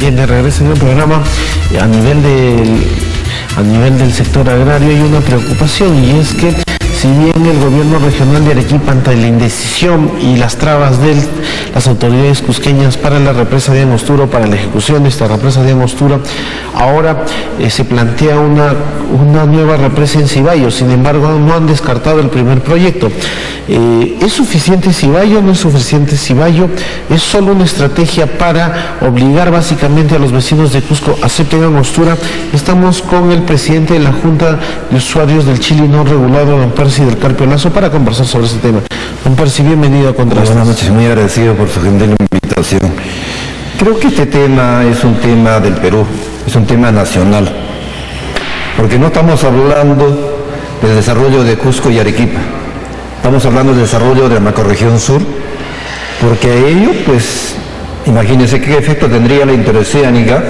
Bien, de regreso en el programa, a nivel del sector agrario hay una preocupación, y es que si bien el gobierno regional de Arequipa, ante la indecisión y las trabas de las autoridades cusqueñas para la represa de Angostura, para la ejecución de esta represa de Angostura, ahora se plantea una nueva represa en Cibayo. Sin embargo, no han descartado el primer proyecto. ¿Es suficiente Cibayo? ¿No es suficiente Cibayo? ¿Es solo una estrategia para obligar básicamente a los vecinos de Cusco a acepten Angostura? Estamos con el presidente de la Junta de Usuarios del Chile no regulado, don Percy del Carpio Lazo, para conversar sobre este tema. Don Percy, bienvenido a Contrastes. Buenas noches, muy agradecido por su gentil invitación. Creo que este tema es un tema del Perú, es un tema nacional, porque no estamos hablando del desarrollo de Cusco y Arequipa, estamos hablando del desarrollo de la macrorregión sur, porque a ello, pues, imagínense qué efecto tendría la interoceánica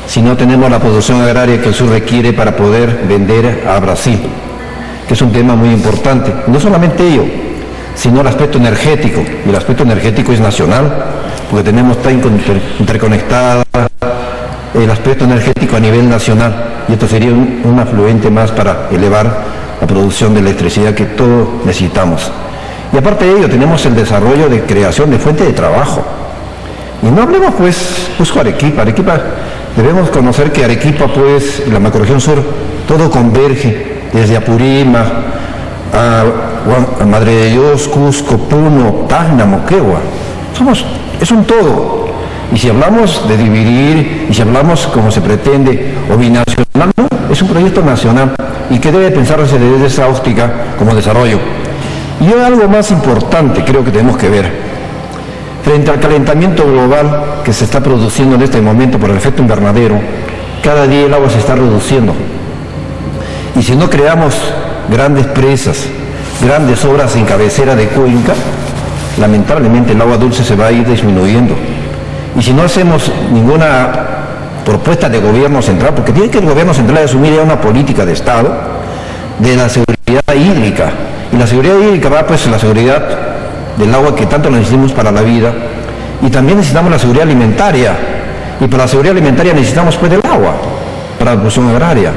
si no tenemos la producción agraria que el sur requiere para poder vender a Brasil, que es un tema muy importante. No solamente ello, sino el aspecto energético, y el aspecto energético es nacional, porque tenemos tan interconectada el aspecto energético a nivel nacional, y esto sería un afluente más para elevar la producción de electricidad que todos necesitamos. Y aparte de ello, tenemos el desarrollo de creación de fuentes de trabajo. Y no hablemos, pues, Cusco, Arequipa. Debemos conocer que Arequipa, pues, la macrorregión sur, todo converge, desde Apurímac a Madre de Dios, Cusco, Puno, Tacna, Moquegua. Es un todo. Y si hablamos de dividir, y si hablamos como se pretende, o binacional, no, es un proyecto nacional y que debe pensarse desde esa óptica como desarrollo. Y algo más importante creo que tenemos que ver. Frente al calentamiento global que se está produciendo en este momento por el efecto invernadero, cada día el agua se está reduciendo. Y si no creamos grandes presas, grandes obras en cabecera de cuenca, lamentablemente el agua dulce se va a ir disminuyendo. Y si no hacemos ninguna propuesta de gobierno central, porque tiene que el gobierno central asumir ya una política de Estado de la seguridad hídrica. Y la seguridad hídrica va, pues, la seguridad del agua que tanto necesitamos para la vida, y también necesitamos la seguridad alimentaria, y para la seguridad alimentaria necesitamos, pues, del agua para la producción agraria.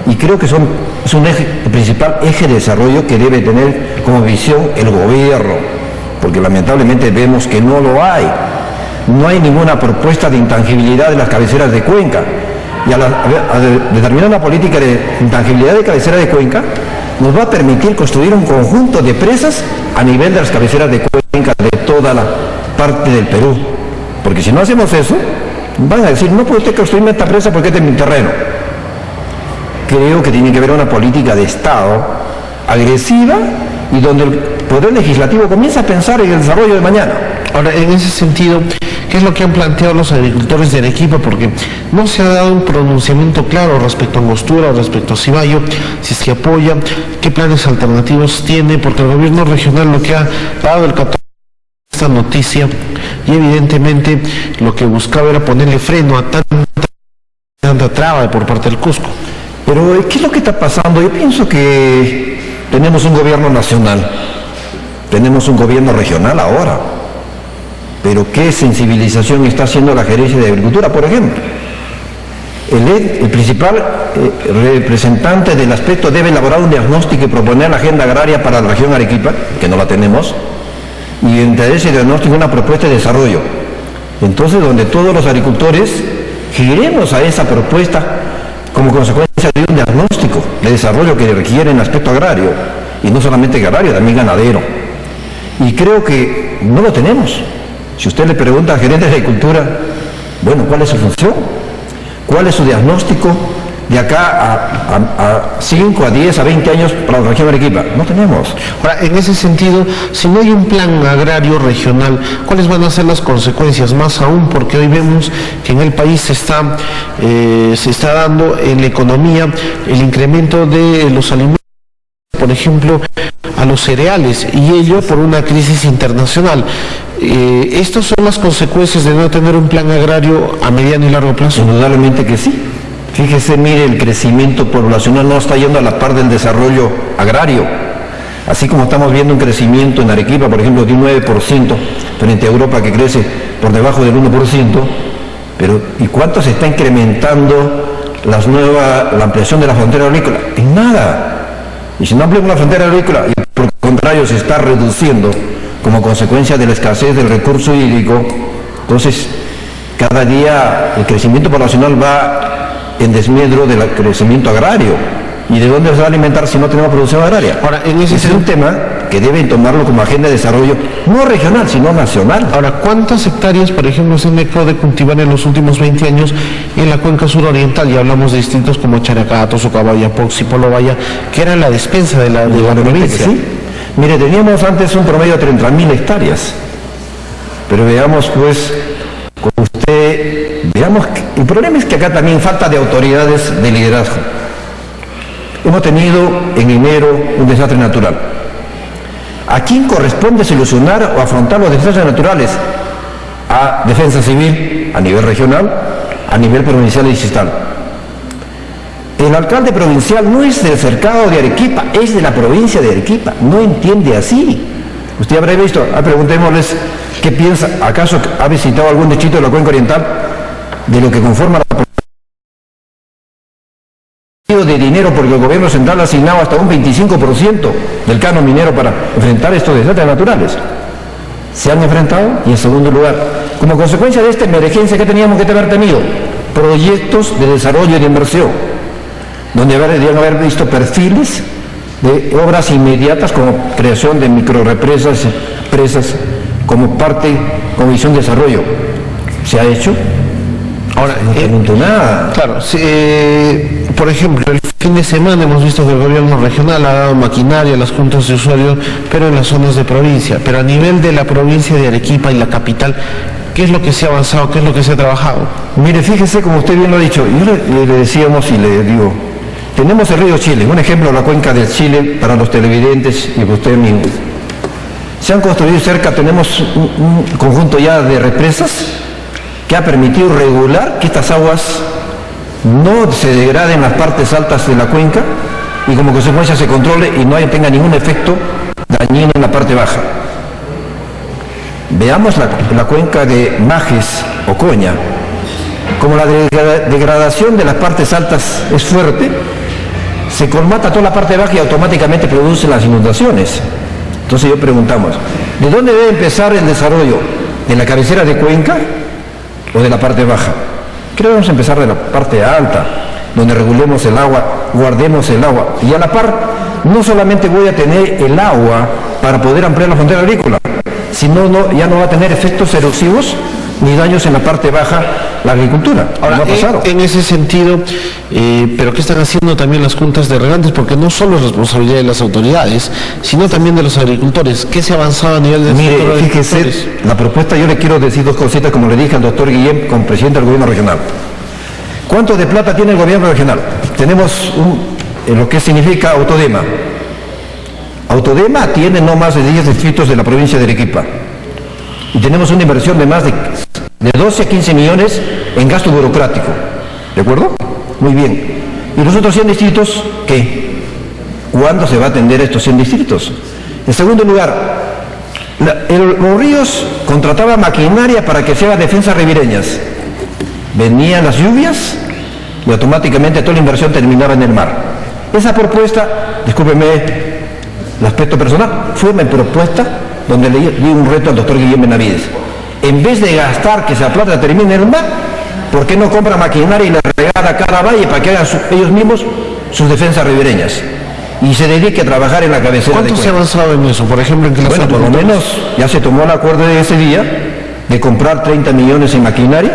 Y creo que es un eje, el principal eje de desarrollo que debe tener como visión el gobierno, porque lamentablemente vemos que no lo hay. No hay ninguna propuesta de intangibilidad de las cabeceras de cuenca. Y a determinar una política de intangibilidad de cabecera de cuenca, nos va a permitir construir un conjunto de presas a nivel de las cabeceras de cuenca de toda la parte del Perú. Porque si no hacemos eso, van a decir, no puede usted construirme esta presa porque este es mi terreno. Creo que tiene que haber una política de Estado agresiva, y donde el Poder Legislativo comienza a pensar en el desarrollo de mañana. Ahora, en ese sentido, ¿qué es lo que han planteado los agricultores de Arequipa? Porque no se ha dado un pronunciamiento claro respecto a Angostura, respecto a Cibayo, si es que apoya, qué planes alternativos tiene, porque el gobierno regional lo que ha dado el 14 esta noticia, y evidentemente lo que buscaba era ponerle freno a tanta traba por parte del Cusco. Pero, ¿qué es lo que está pasando? Yo pienso que tenemos un gobierno nacional, tenemos un gobierno regional ahora, pero ¿qué sensibilización está haciendo la gerencia de agricultura, por ejemplo? El principal representante del aspecto debe elaborar un diagnóstico y proponer la agenda agraria para la región Arequipa, que no la tenemos, y entre ese diagnóstico una propuesta de desarrollo. Entonces, donde todos los agricultores giremos a esa propuesta como consecuencia de un diagnóstico de desarrollo que requiere en aspecto agrario, y no solamente agrario, también ganadero. Y creo que no lo tenemos. Si usted le pregunta al gerente de agricultura, bueno, ¿cuál es su función? ¿Cuál es su diagnóstico de acá a 5, a 10, a 20 años para la región Arequipa? No tenemos. Ahora, en ese sentido, si no hay un plan agrario regional, ¿cuáles van a ser las consecuencias? Más aún porque hoy vemos que en el país se está dando en la economía el incremento de los alimentos, por ejemplo, a los cereales, y ello por una crisis internacional. ¿Estas son las consecuencias de no tener un plan agrario a mediano y largo plazo? Indudablemente que sí. Fíjese, mire, el crecimiento poblacional no está yendo a la par del desarrollo agrario. Así como estamos viendo un crecimiento en Arequipa, por ejemplo, de un 9%, frente a Europa que crece por debajo del 1%, Pero ¿y cuánto se está incrementando la ampliación de la frontera agrícola? En nada. Y si no ampliamos la frontera agrícola, y por el contrario se está reduciendo como consecuencia de la escasez del recurso hídrico, entonces cada día el crecimiento poblacional va en desmedro del crecimiento agrario. ¿Y de dónde se va a alimentar si no tenemos producción agraria? Ahora, ese es un tema que deben tomarlo como agenda de desarrollo, no regional, sino nacional. Ahora, ¿cuántas hectáreas, por ejemplo, se han dejado de cultivar en los últimos 20 años en la cuenca suroriental? Y hablamos de distritos como Characato, Socabaya, Poxi, Polobaya, que era la despensa de la provincia. Sí. Mire, teníamos antes un promedio de 30.000 hectáreas. Pero veamos, pues, con usted, veamos, el problema es que acá también falta de autoridades de liderazgo. Hemos tenido en enero un desastre natural. ¿A quién corresponde solucionar o afrontar los desastres naturales? A Defensa Civil, a nivel regional, a nivel provincial y distrital. El alcalde provincial no es del cercado de Arequipa, es de la provincia de Arequipa. No entiende así. Usted habrá visto, preguntémosles qué piensa, ¿acaso ha visitado algún distrito de la cuenca oriental de lo que conforma la de dinero, porque el gobierno central ha asignado hasta un 25% del canon minero para enfrentar estos desastres naturales? ¿Se han enfrentado? Y en segundo lugar, como consecuencia de esta emergencia que teníamos que haber tenido, proyectos de desarrollo y de inversión, donde deberían haber visto perfiles de obras inmediatas como creación de microrepresas, presas, como parte, como visión de desarrollo. ¿Se ha hecho? Ahora, no pregunto nada. Claro, por ejemplo, el fin de semana hemos visto que el gobierno regional ha dado maquinaria a las juntas de usuarios, pero en las zonas de provincia. Pero a nivel de la provincia de Arequipa y la capital, ¿qué es lo que se ha avanzado? ¿Qué es lo que se ha trabajado? Mire, fíjese, como usted bien lo ha dicho, y le decíamos y le digo, tenemos el río Chile, un ejemplo, la cuenca del Chile para los televidentes y usted mismo. Se han construido tenemos un conjunto ya de represas que ha permitido regular que estas aguas no se degraden en las partes altas de la cuenca y como consecuencia se controle y no tenga ningún efecto dañino en la parte baja. Veamos la cuenca de Majes, Ocoña. Como la degradación de las partes altas es fuerte, se colmata toda la parte baja y automáticamente produce las inundaciones. Entonces yo preguntamos, ¿de dónde debe empezar el desarrollo? ¿De la cabecera de cuenca o de la parte baja? Creo que vamos a empezar de la parte alta, donde regulemos el agua, guardemos el agua. Y a la par, no solamente voy a tener el agua para poder ampliar la frontera agrícola, sino ya no va a tener efectos erosivos ni daños en la parte baja la agricultura. Ahora, en ese sentido, pero ¿qué están haciendo también las juntas de regantes? Porque no solo es responsabilidad de las autoridades, sino también de los agricultores. ¿Qué se ha avanzado a nivel de Mire, fíjese, la propuesta, yo le quiero decir dos cositas, como le dije al doctor Guillem, como presidente del gobierno regional. ¿Cuánto de plata tiene el gobierno regional? Tenemos lo que significa Autodema. Autodema tiene no más de 10 distritos de la provincia de Arequipa. Y tenemos una inversión de más de 12 a 15 millones en gasto burocrático. ¿De acuerdo? Muy bien. ¿Y los otros 100 distritos qué? ¿Cuándo se va a atender estos 100 distritos? En segundo lugar, los ríos contrataban maquinaria para que se hagan defensas ribereñas. Venían las lluvias y automáticamente toda la inversión terminaba en el mar. Esa propuesta, discúlpeme el aspecto personal, fue mi propuesta donde le di un reto al doctor Guillem Benavides. En vez de gastar que esa plata termine en el mar, ¿por qué no compra maquinaria y la regala a cada valle para que hagan ellos mismos sus defensas ribereñas? Y se dedique a trabajar en la cabecera. ¿Cuánto se ha avanzado en eso? Por ejemplo, en que bueno, por lo menos ya se tomó el acuerdo de ese día de comprar 30 millones en maquinaria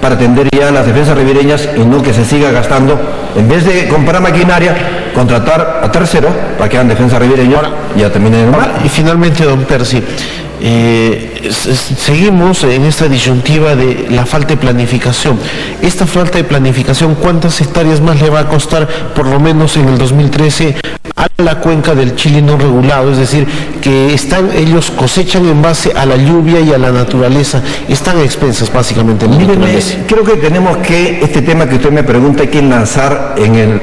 para atender ya las defensas ribereñas y no que se siga gastando, en vez de comprar maquinaria, contratar a terceros para que hagan defensa ribereña y ya terminen en el mar. Y finalmente, don Percy, seguimos en esta disyuntiva de la falta de planificación. Esta falta de planificación, ¿cuántas hectáreas más le va a costar, por lo menos en el 2013, a la cuenca del Chile no regulado? Es decir, que ellos cosechan en base a la lluvia y a la naturaleza, están a expensas básicamente en la naturaleza. Creo que tenemos que, este tema que usted me pregunta, hay que lanzar en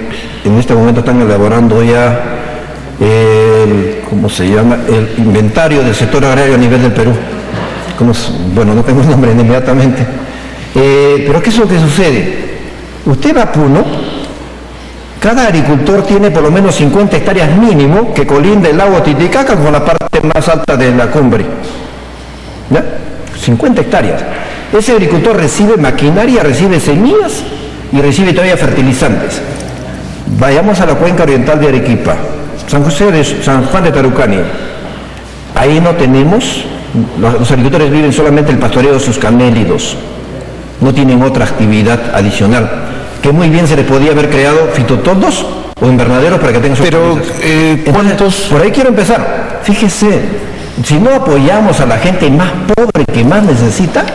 este momento están elaborando ya ¿cómo se llama? El inventario del sector agrario a nivel del Perú. Bueno, no tengo el nombre inmediatamente. Pero ¿qué es lo que sucede? Usted va a Puno, cada agricultor tiene por lo menos 50 hectáreas mínimo que colinda el lago Titicaca con la parte más alta de la cumbre. ¿Ya? 50 hectáreas. Ese agricultor recibe maquinaria, recibe semillas y recibe todavía fertilizantes. Vayamos a la cuenca oriental de Arequipa, San Juan de Tarucani. Ahí no tenemos, los agricultores viven solamente el pastoreo de sus camélidos, no tienen otra actividad adicional, que muy bien se les podía haber creado fitotodos o invernaderos para que tengan sus ¿cuántos? Por ahí quiero empezar. Fíjese, si no apoyamos a la gente más pobre que más necesita,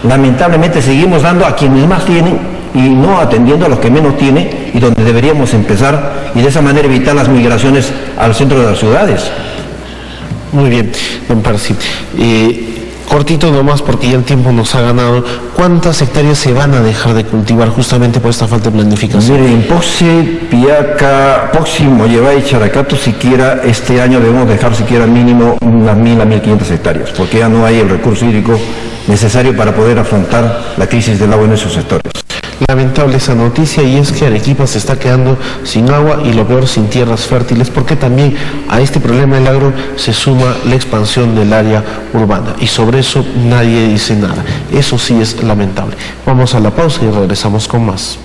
lamentablemente seguimos dando a quienes más tienen y no atendiendo a los que menos tienen, y donde deberíamos empezar, y de esa manera evitar las migraciones al centro de las ciudades. Muy bien, don Parsi. Cortito nomás porque ya el tiempo nos ha ganado. ¿Cuántas hectáreas se van a dejar de cultivar justamente por esta falta de planificación? Mire, en Poxe, Piaca, Póximo, Yebay y Characato, siquiera este año debemos dejar siquiera mínimo unas 1.000 a 1.500 hectáreas, porque ya no hay el recurso hídrico necesario para poder afrontar la crisis del agua en esos sectores. Lamentable esa noticia, y es que Arequipa se está quedando sin agua y lo peor sin tierras fértiles, porque también a este problema del agro se suma la expansión del área urbana, y sobre eso nadie dice nada. Eso sí es lamentable. Vamos a la pausa y regresamos con más.